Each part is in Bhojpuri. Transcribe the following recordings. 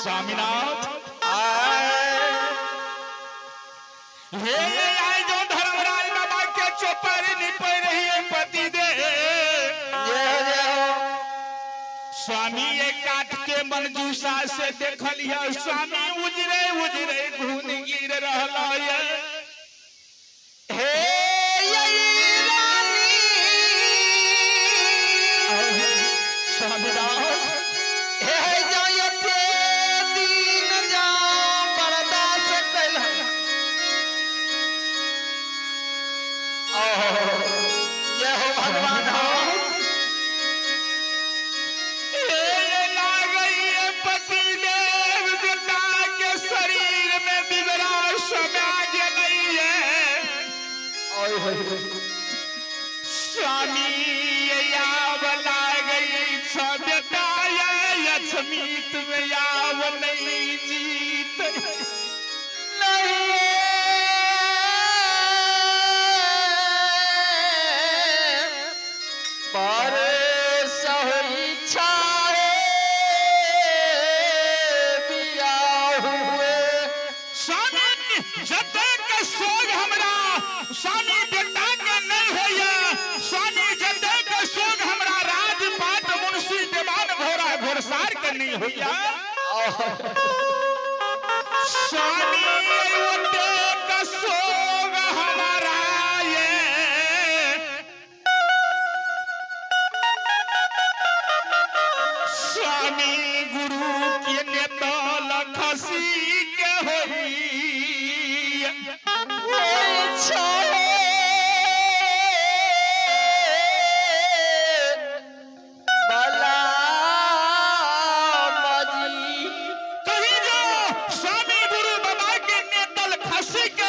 स्वामीनाथ हे आए जो धर्मराज बाबा के चौपर निपट रही है पति दे स्वामी ये काट के मनजूसा से देखलिया स्वामी उजरे उजरे घून गिर रहला है स्वामी याव गई समीत में याव नहीं जीत नहीं पर इच्छा बिया हुए स्वामी जते के सोग हमरा स्वामी बेटा के नहीं होया स्वामी जते के सोग हमरा राजपाट मुंशी देवान घोड़ा घोड़सार के नहीं होया स्वामी जते के सोग हमारा ये स्वामी गुरु के नेतल खसी के होई कहीं जो स्वामी गुरु बाबा के नेतल खसी के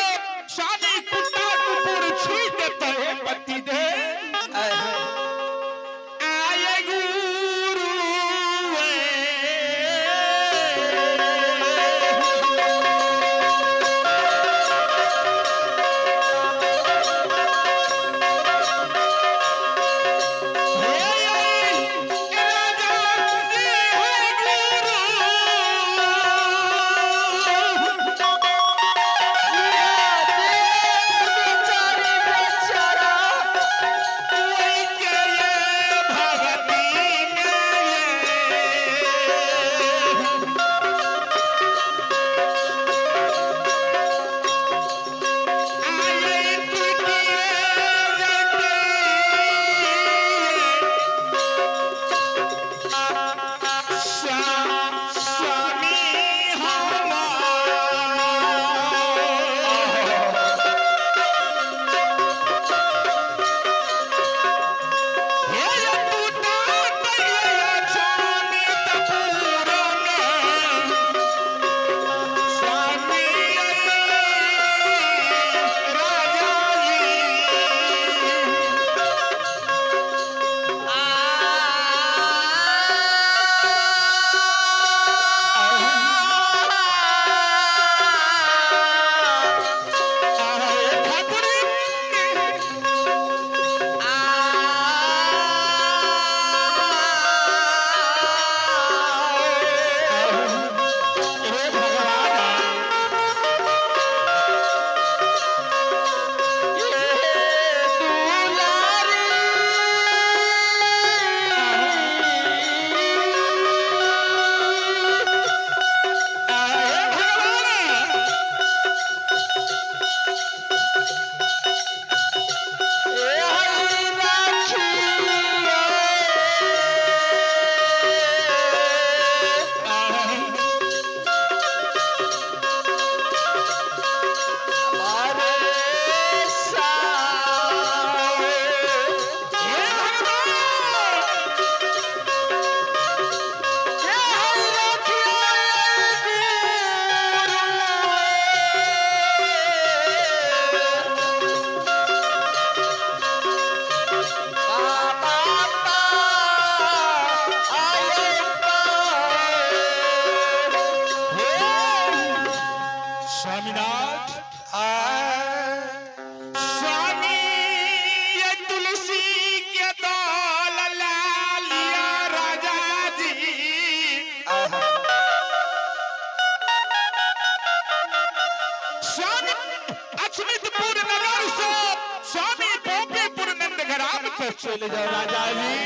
तो चले जाओ राजा जी।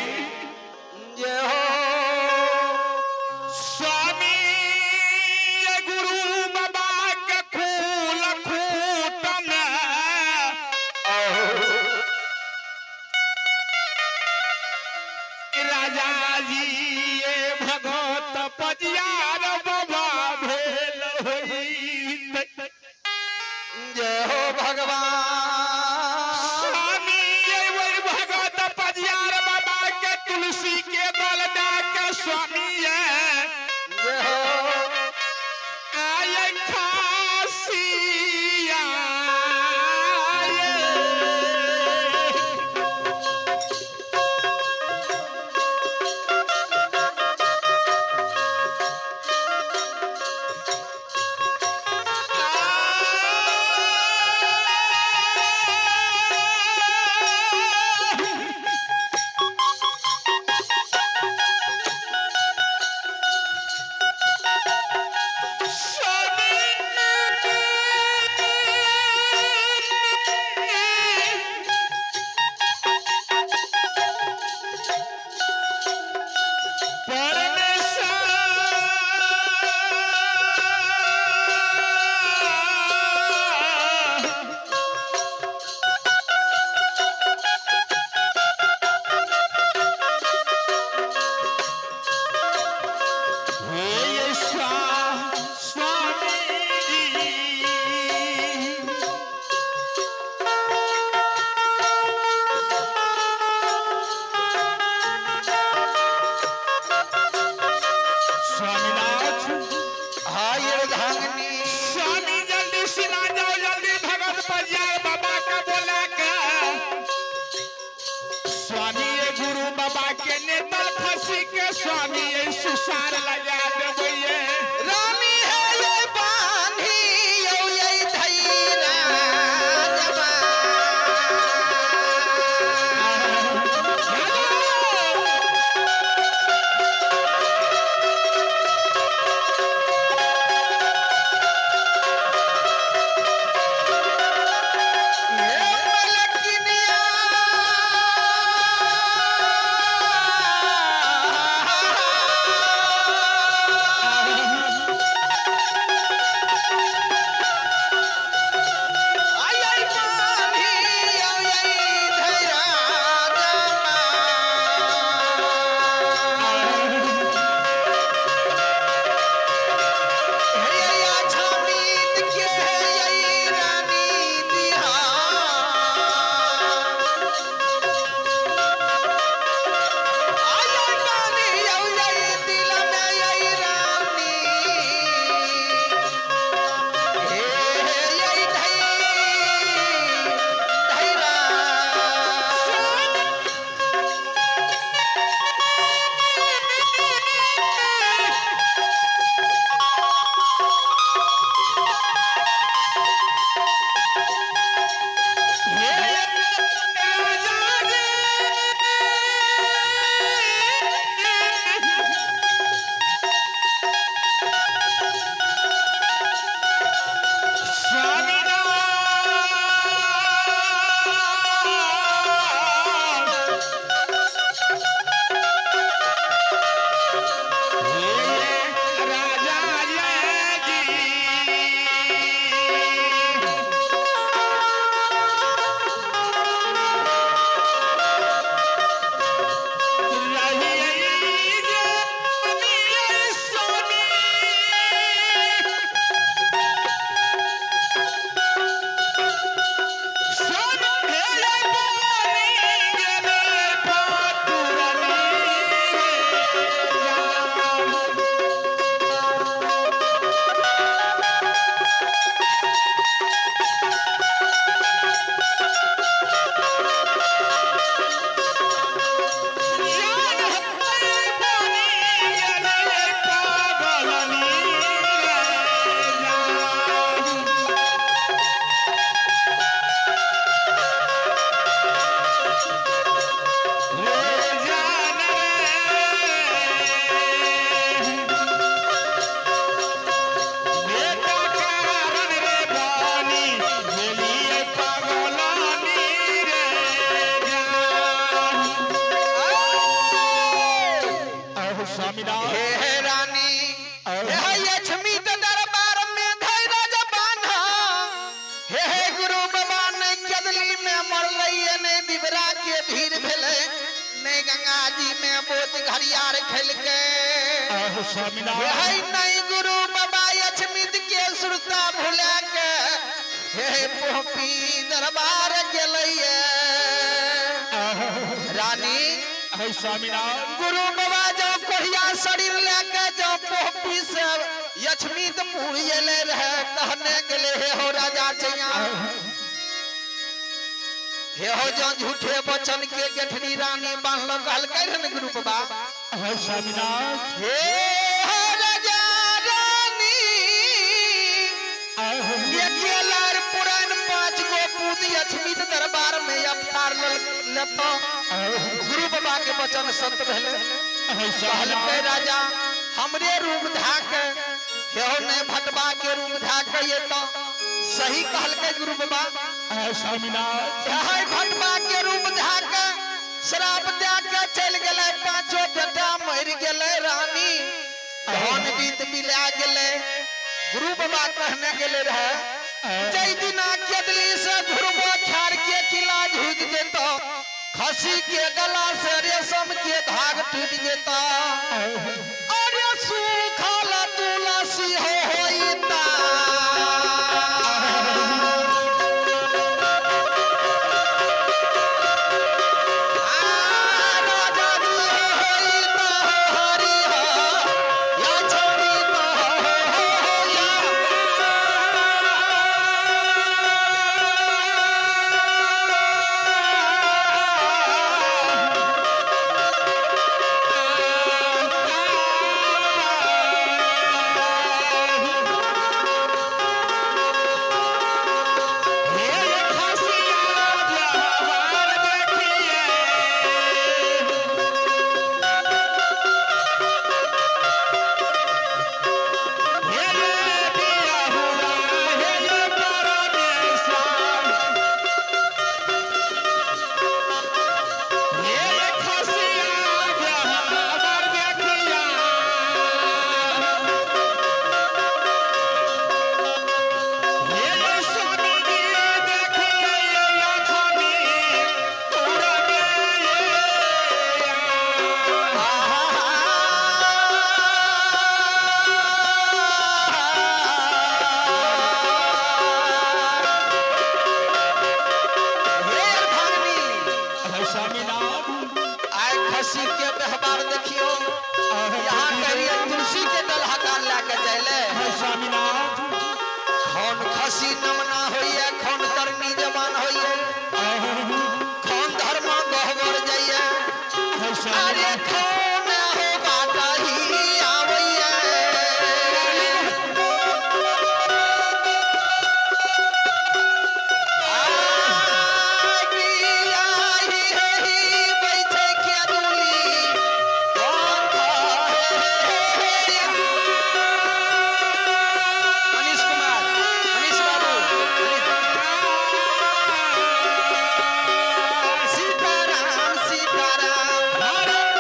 जय हो स्वामी ये गुरु बाबा के खूल खूटन राजा जी ये भगत पजियार बाबा भेल होई। जय हो भगवान स्वामी ये वही भगत पजियार बाबा के तुलसी के दल के स्वामी है जय हो आय खासिया हाँ ये धांगनी स्वामी जल्दी सिना जाओ जल्दी भगत पजियार बाबा का बोला के स्वामी ये गुरु बाबा के नेतल फंसी के स्वामी ये सुसार लगा देबे रामी है ये बांधी यो ये धैरा जमा ये मलकिनिया स्वामीनाथ हे रानी हे लक्ष्मी के दरबार में धैर्य जबान हे गुरु बाबा ने कदली में मर रही ने दिवरा के भीड़ भेले ने गंगा जी में बोत घड़ियार खेल के स्वामीनाथ हे नहीं गुरु बाबा लक्ष्मी के सुरता भुला के हे पोपी दरबार गेलैया रानी हे स्वामीनाथ गुरु बाबा जो कोढ़िया शरीर लेके जो पोपी से यक्षमित पूरी ले रहे कहने गेले हे हो राजा छैया हे हो जो झूठे वचन के गठनी रानी बांधल कहल कहन गुरु बाबा हे स्वामीनाथ हे हो राजा रानी ये केलार पुराण 5 गो पूत यक्षमित दरबार में अवतार लेतो गुरु बाबा के वचन सत्य भेले हे कहल स्वामीनाथ के राजा हमरे रूप धाक हेहो ने भटवा के रूप धाक ये तो सही कहल के गुरु बाबा हे स्वामीनाथ है भटवा के रूप धाक श्राप दे के चल गेले पांचों बेटा मर गेले रानी धन बीत बिला गेले गुरु बाबा कहने गेले रहे जय दिना केदली से घुरबो खार के किला झुक जेतो खसी के गला से रेशम के धाग टूट जेता अरे सूखल तुलसी हो होइता राजा जी होइता हरि हो या छवि तो या खसी के व्यवहार देखियो यहाँ करिए तुलसी के दल हकार लेके जाइले स्वामीनाथ खौन खसी नमना होइए खौन करनी जवान होइए खौन धर्म गहबर जाइए अरे खौन हो बाटा ही आवइए सीताराम सीताराम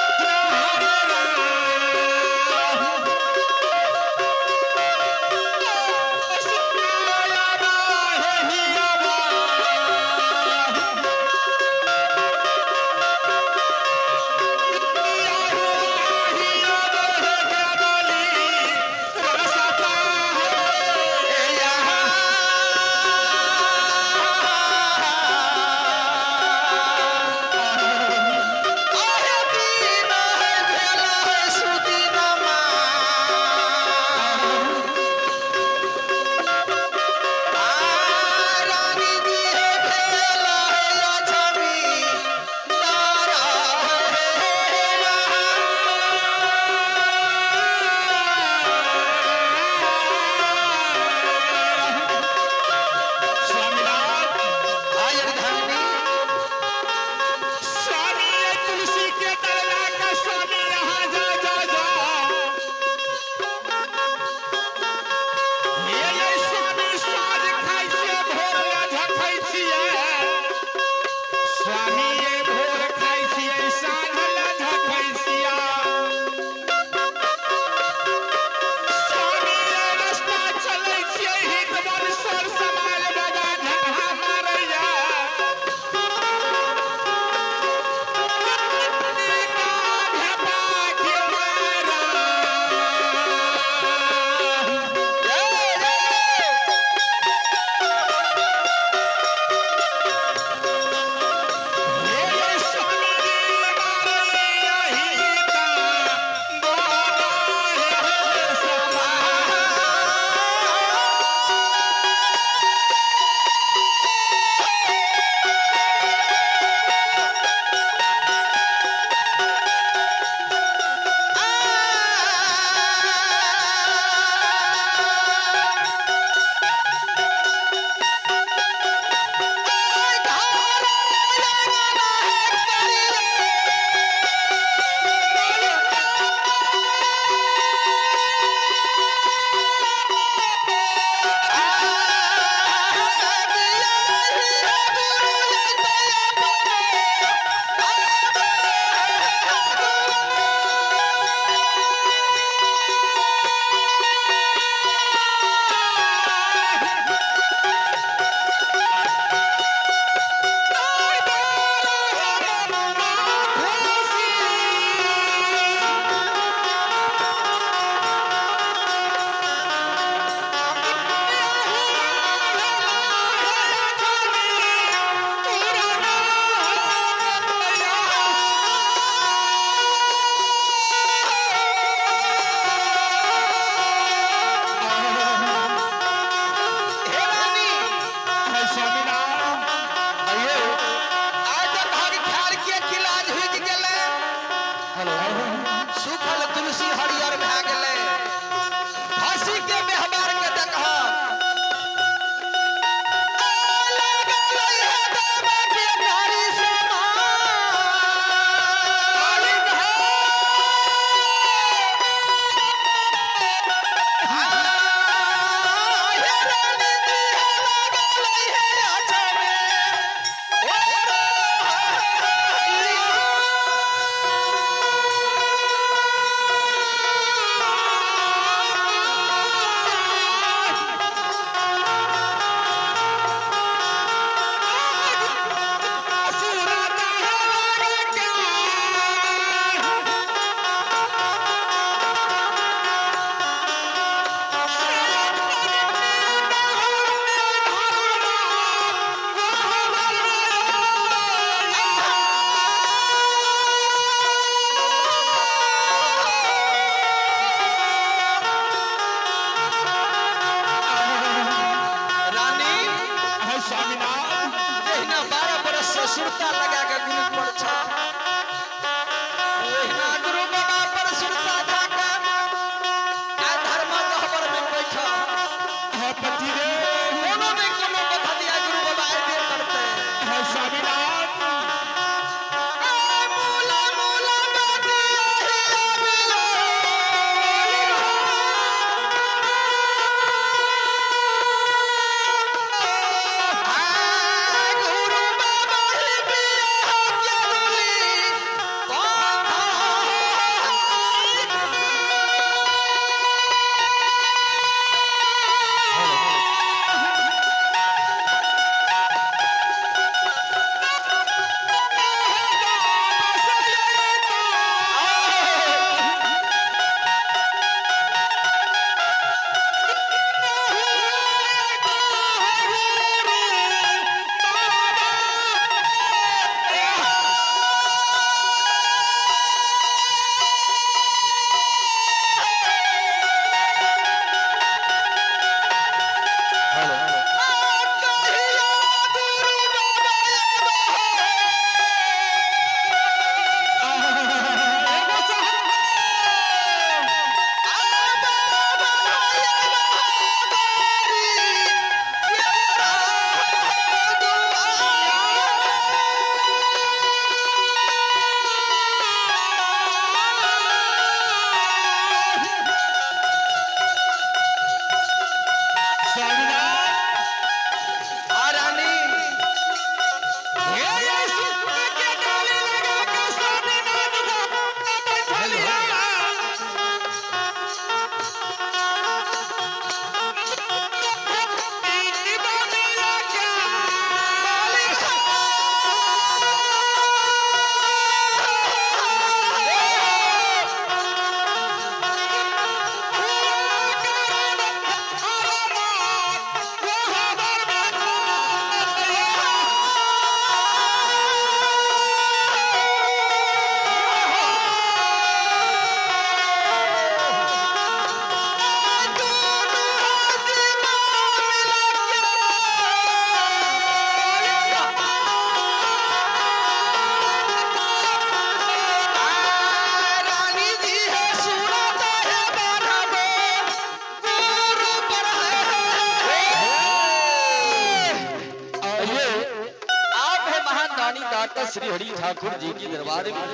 श्री हरि ठाकुर जी के दरबार में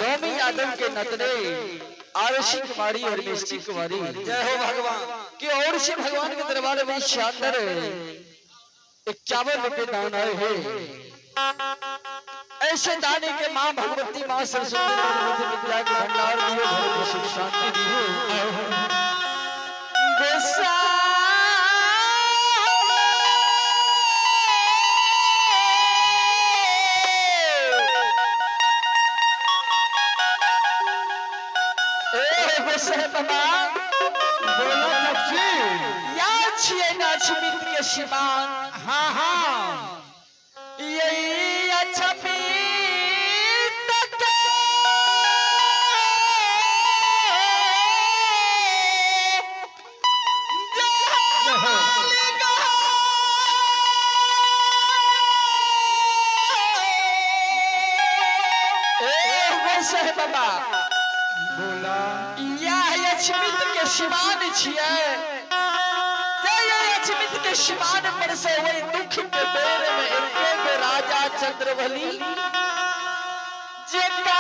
नौमी यादव के नतने आरसी कुमारी और मिष्टी कुमारी जय हो भगवान कि और से भगवान के दरबार में शानदार 51 रुपए दान आए हैं। ऐसे दाने के मां भगवती मां सरस्वती विद्या के भंडार दियो, घर में सुख शांति दियो। गोसा बाबा बोलो तपसी। या छिए नाच मित्र के शिवान हाँ हाँ यही अच्छा बाबा बोला मित्र के शिवान छिए मित्र के शिवान पर से वही दुख के बेर में एक राजा चंद्रवली जे का